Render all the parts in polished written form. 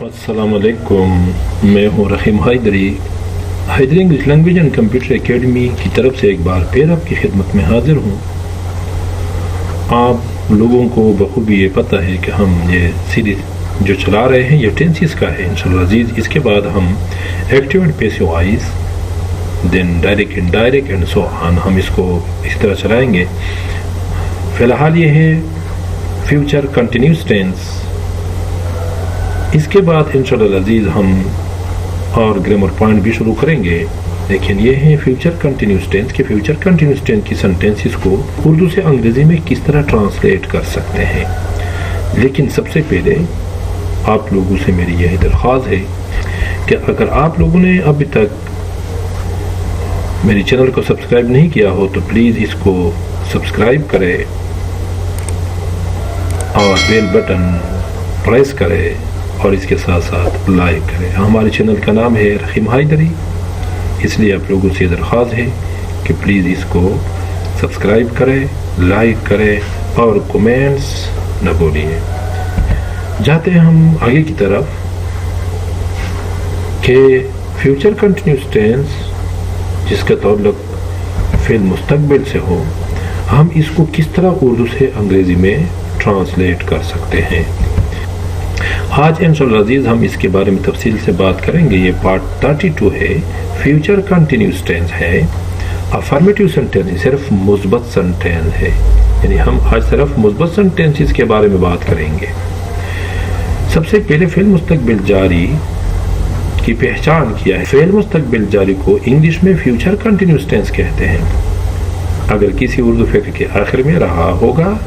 अस्सलाम वालेकुम। मैं हूँ Rahim Haidri English language and computer academy की तरफ से एक बार फिर आपकी खिदमत में हाजिर हूँ। आप लोगों को बखूबी ये पता है कि हम ये सीरीज जो चला रहे हैं ये टेंसेस का है इंशाअल्लाह अजीज़। इसके बाद हम active and passive voice, then direct indirect and so on, हम इसको इस तरह चलाएंगे। फ़िलहाल ये है फ्यूचर कंटिन्यूस टेंस। इसके बाद इंशाअल्लाह अजीज़ हम और ग्रामर पॉइंट भी शुरू करेंगे, लेकिन ये है फ्यूचर कंटिन्यूस टेंस के फ्यूचर कंटिन्यूस टेंस की सेंटेंसेस को उर्दू से अंग्रेज़ी में किस तरह ट्रांसलेट कर सकते हैं। लेकिन सबसे पहले आप लोगों से मेरी यही दरख्वास्त है कि अगर आप लोगों ने अभी तक मेरे चैनल को सब्सक्राइब नहीं किया हो तो प्लीज़ इसको सब्सक्राइब करें और बेल बटन प्रेस करें और इसके साथ साथ लाइक करें। हमारे चैनल का नाम है रहीम हैदरी, इसलिए आप लोगों से दरख्वास्त है कि प्लीज़ इसको सब्सक्राइब करें, लाइक करें और कमेंट्स न भूलिए। जाते हैं हम आगे की तरफ कि फ्यूचर कंटिन्यूस टेंस जिसका ताल्लुक फ़िल मुस्तकबिल से हो, हम इसको किस तरह उर्दू से अंग्रेज़ी में ट्रांसलेट कर सकते हैं। आज इंशाअल्लाह अजीज़ हम इसके बारे में तफसील से बात करेंगे। ये पार्ट 32 है, फ्यूचर कंटिन्यूस टेंस है। अफर्मेटिव सेंटेंस सिर्फ मुस्बत सेंटेंस है, यानी हम आज सिर्फ मुस्बत सेंटेंसेस के बारे में बात करेंगे। सबसे पहले फ़िल मुस्तकबिल जारी की पहचान किया है। फ़िल मुस्तकबिल जारी को इंग्लिश में फ्यूचर कंटिन्यूस टेंस कहते हैं। अगर किसी उर्दू फ़िक्र के आखिर में रहा होगा,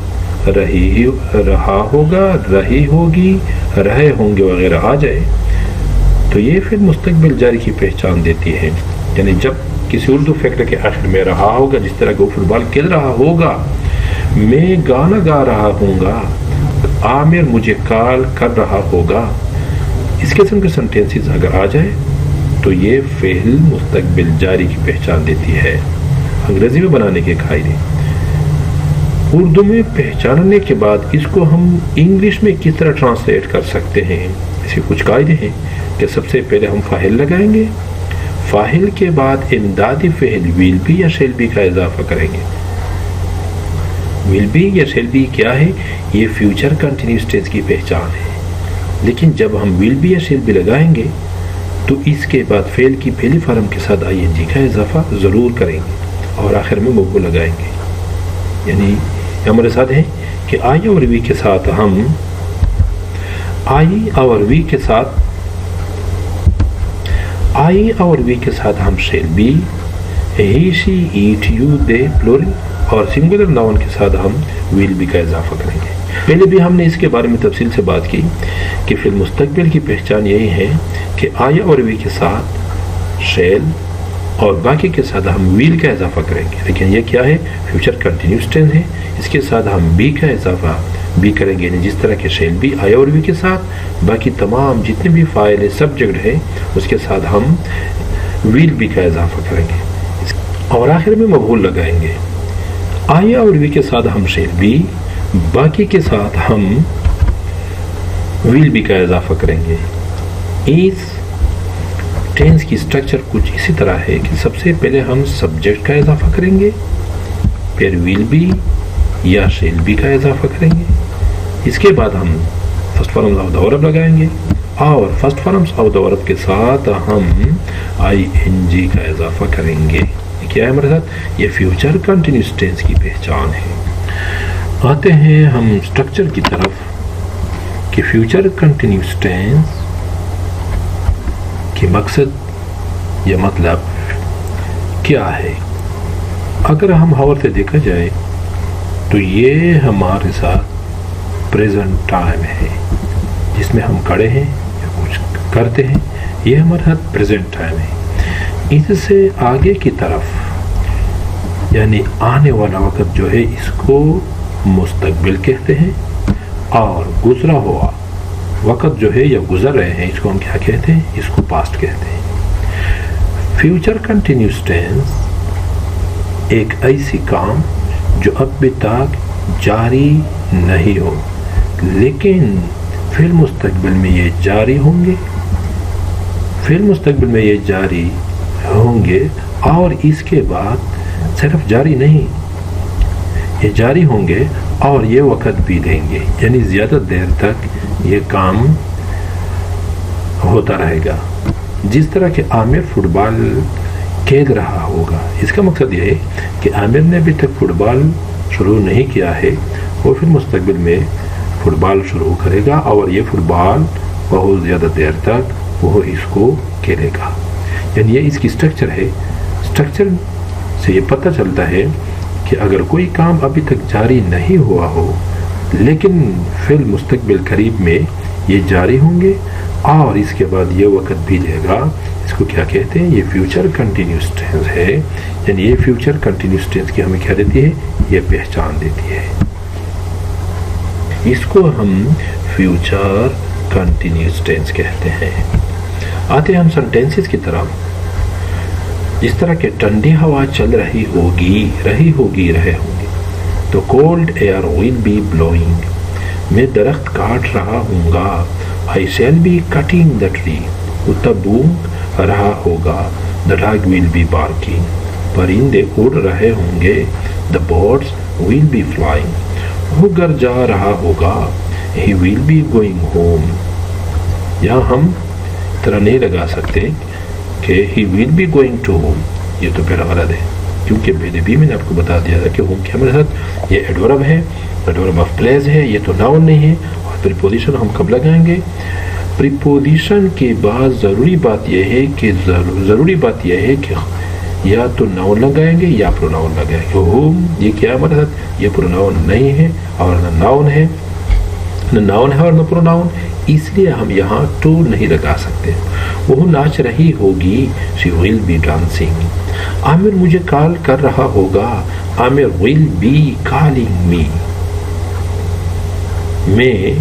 रहा होगा, रही होगी, रहे होंगे वगैरह आ जाए तो ये फिर मुस्तकबिल जारी की पहचान देती है। यानी जब किसी उर्दू फ़िक्र के आखिर में रहा होगा, जिस तरह कि फुटबॉल खेल रहा होगा, मैं गाना गा रहा हूँगा, आमिर मुझे कॉल कर रहा होगा, इस किस्म के सेंटेंसेस अगर आ जाए तो ये फ़िल मुस्तकबिल जारी की पहचान देती है। अंग्रेज़ी में बनाने के कायदे उर्दू में पहचानने के बाद इसको हम इंग्लिश में किस तरह ट्रांसलेट कर सकते हैं, ऐसे कुछ कायदे हैं कि सबसे पहले हम फ़ाइल लगाएंगे, फ़ाइल के बाद इमदादी फ़ेल विल बी या शेल बी का इजाफा करेंगे। विल बी या शेल बी क्या है, ये फ्यूचर कंटिन्यूस टेंस की पहचान है। लेकिन जब हम विल बी या शेल बी लगाएंगे तो इसके बाद फ़ेल की पहली फॉर्म के साथ ING का इजाफा ज़रूर करेंगे और आखिर में मुँह लगाएंगे। यानी हमारे साथ है कि आई और वी के साथ हम हम shall be, he she it you they plural और सिंगुलर नाउन के साथ हम विल बी का इजाफा करेंगे। पहले भी हमने इसके बारे में तफसील से बात की कि फिर मुस्तकबिल की पहचान यही है कि आई और वी के साथ शेल और बाकी के साथ हम विल का इजाफा करेंगे। लेकिन ये क्या है, फ्यूचर कंटिन्यूस टेंस है, इसके साथ हम बी का इजाफा भी करेंगे। जिस तरह के शेल बी आई और वी के साथ बाकी तमाम जितने भी फाइल है, सब्जेक्ट है, उसके साथ हम विल बी का इजाफा करेंगे और आखिर में मफूल लगाएंगे। आई और वी के साथ हम शेल बी, बाकी के साथ हम विल बी का इजाफा करेंगे। इस टेंस की स्ट्रक्चर कुछ इसी तरह है कि सबसे पहले हम सब्जेक्ट का इजाफा करेंगे, फिर विल बी या शेल बी का इजाफा करेंगे, इसके बाद हम first forms of the verb लगाएंगे और first forms of the verb के साथ हम ING का इजाफा करेंगे। ये क्या है हमारे साथ, ये फ्यूचर कंटिन्यूस टेंस की पहचान है। आते हैं हम स्ट्रक्चर की तरफ कि फ्यूचर कंटिन्यूस टेंस कि मकसद या मतलब क्या है। अगर हम हवाले से देखा जाए तो ये हमारे साथ प्रेजेंट टाइम है, जिसमें हम खड़े हैं या कुछ करते हैं, ये हमारे साथ प्रेजेंट टाइम है। इससे आगे की तरफ यानी आने वाला वक्त जो है इसको मुस्तकबिल कहते हैं और गुजरा हुआ वक़्त जो है या गुजर रहे हैं इसको हम क्या कहते हैं, इसको पास्ट कहते हैं। फ्यूचर कंटिन्यूस टेंस एक ऐसी काम जो अभी तक जारी नहीं हो लेकिन فی المستقبل میں یہ جاری ہوں گے، فی المستقبل میں یہ جاری ہوں گے، اور اس کے بعد صرف جاری نہیں، یہ جاری ہوں گے اور یہ وقت بھی دیں گے، یعنی زیادہ دیر تک یہ کام ہوتا رہے گا۔ جس طرح کہ عامر فٹ بال کھیل رہا ہوگا، اس کا مقصد یہ ہے کہ عامر نے ابھی تک فٹ بال شروع نہیں کیا ہے، وہ پھر مستقبل میں فٹ بال شروع کرے گا اور یہ فٹ بال بہت زیادہ دیر تک وہ اس کو کھیلے گا۔ یعنی یہ اس کی سٹرکچر ہے، سٹرکچر سے یہ پتہ چلتا ہے کہ اگر کوئی کام ابھی تک جاری نہیں ہوا ہو لیکن فی المستقبل قریب میں یہ جاری ہوں گے اور اس کے بعد یہ وقت بھی لے گا، اس کو کیا کہتے ہیں؟ یہ فیوچر کنٹینیوس ٹینس ہے۔ یعنی یہ فیوچر کنٹینیوس ٹینس کی ہمیں کیا دیتی ہے؟ یہ پہچان دیتی ہے، اس کو ہم فیوچر کنٹینیوس ٹینس کہتے ہیں۔ آتے ہیں ہم سنٹینسز کی طرف۔ جس طرح کہ ٹھنڈی ہوا چل رہی ہوگی، رہے ہوں گے، تو cold air will be blowing, میں درخت کاٹ رہا ہوں گا، I shall be cutting the tree، کتا بونگ رہا ہوگا، the dog will be barking، پرندے اڑ رہے ہوں گے، the birds will be flying، وہ گھر جا رہا ہوگا، he will be going home۔ یہاں ہم طرح نہیں لگا سکتے کہ he will be going to home، یہ تو پھر غلط ہے، کیونکہ پہلے بھی میں نے آپ کو بتا دیا تھا کہ home کے ہمارے ساتھ یہ ایڈورب ہے، ایڈورب آف پلیس ہے، یہ تو ناؤن نہیں ہے۔ اور پریپوزیشن ہم کب لگائیں گے؟ پریپوزیشن کے بعد ضروری بات یہ ہے کہ یا تو ناؤن لگائیں گے یا پروناؤن لگائیں گے۔ ہوم یہ کیا ہمارے ساتھ؟ یہ پروناؤن نہیں ہے اور نہ ناؤن ہے، نہ ناؤن ہے اور نہ پروناؤن، اس لیے ہم یہاں ٹو نہیں لگا سکتے۔ وہ ناچ رہی ہوگی، she will be dancing۔ عامر مجھے کال کر رہا ہوگا، عامر will be calling me۔ میں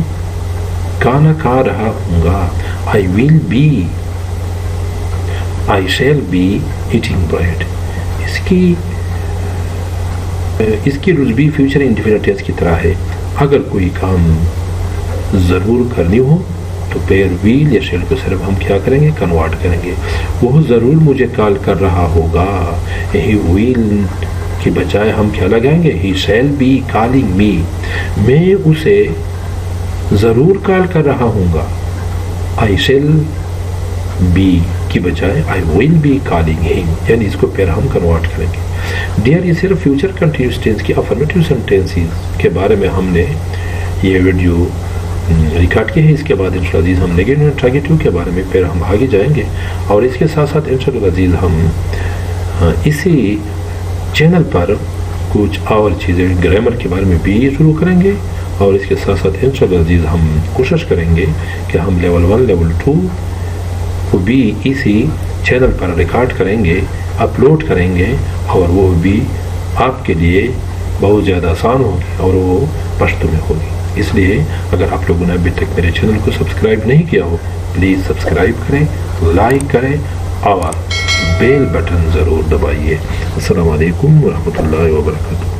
کھانا کھا رہا ہوں گا، I will be، I shall be eating bread۔ اس کی رتبی فیوچر انڈیفینٹ ٹینس کی طرح ہے، اگر کوئی کام ضرور کرنی ہو تو پیر ویل یا شیل کو صرف ہم کیا کریں گے؟ کنورٹ کریں گے۔ وہ ضرور مجھے کال کر رہا ہوگا، ہی ویل کی بجائے ہم کیا لگائیں گے؟ He shall be calling me, میں اسے ضرور کال کر رہا ہوں گا، آئی شیل بی کی بجائے آئی ول بی کالنگ ہم، یعنی اس کو پھر ہم کنورٹ کریں گے۔ ڈیئر یہ صرف فیوچر کنٹینیوس ٹینس کی افرمیٹیو سینٹینسز کے بارے میں ہم نے یہ ویڈیو ریکارڈ کی ہے۔ اس کے بعد انشاءاللہ عزیز ہم نیگیٹو انٹراگیٹو کے بارے میں پھر ہم آگے جائیں گے، اور اس کے ساتھ ساتھ انشاءاللہ عزیز ہم اسی چینل پر کچھ اور چیزیں گرامر کے بارے میں بھی شروع کریں گے، اور اس کے ساتھ ساتھ انشاءاللہ عزیز ہم کوشش کریں گے کہ ہم لیول 1 لیول 2 کو بھی اسی چینل پر ریکارڈ کریں گے، اپلوڈ کریں گے، اور وہ بھی آپ کے لیے بہت زیادہ آسان ہوگی اور وہ پشتو میں ہوگی۔ اس لیے اگر آپ لوگوں نے ابھی تک میرے چینل کو سبسکرائب نہیں کیا ہو، پلیز سبسکرائب کریں، لائک کریں اور بیل بٹن ضرور دبائیے۔ السلام علیکم ورحمۃ اللہ وبرکاتہ۔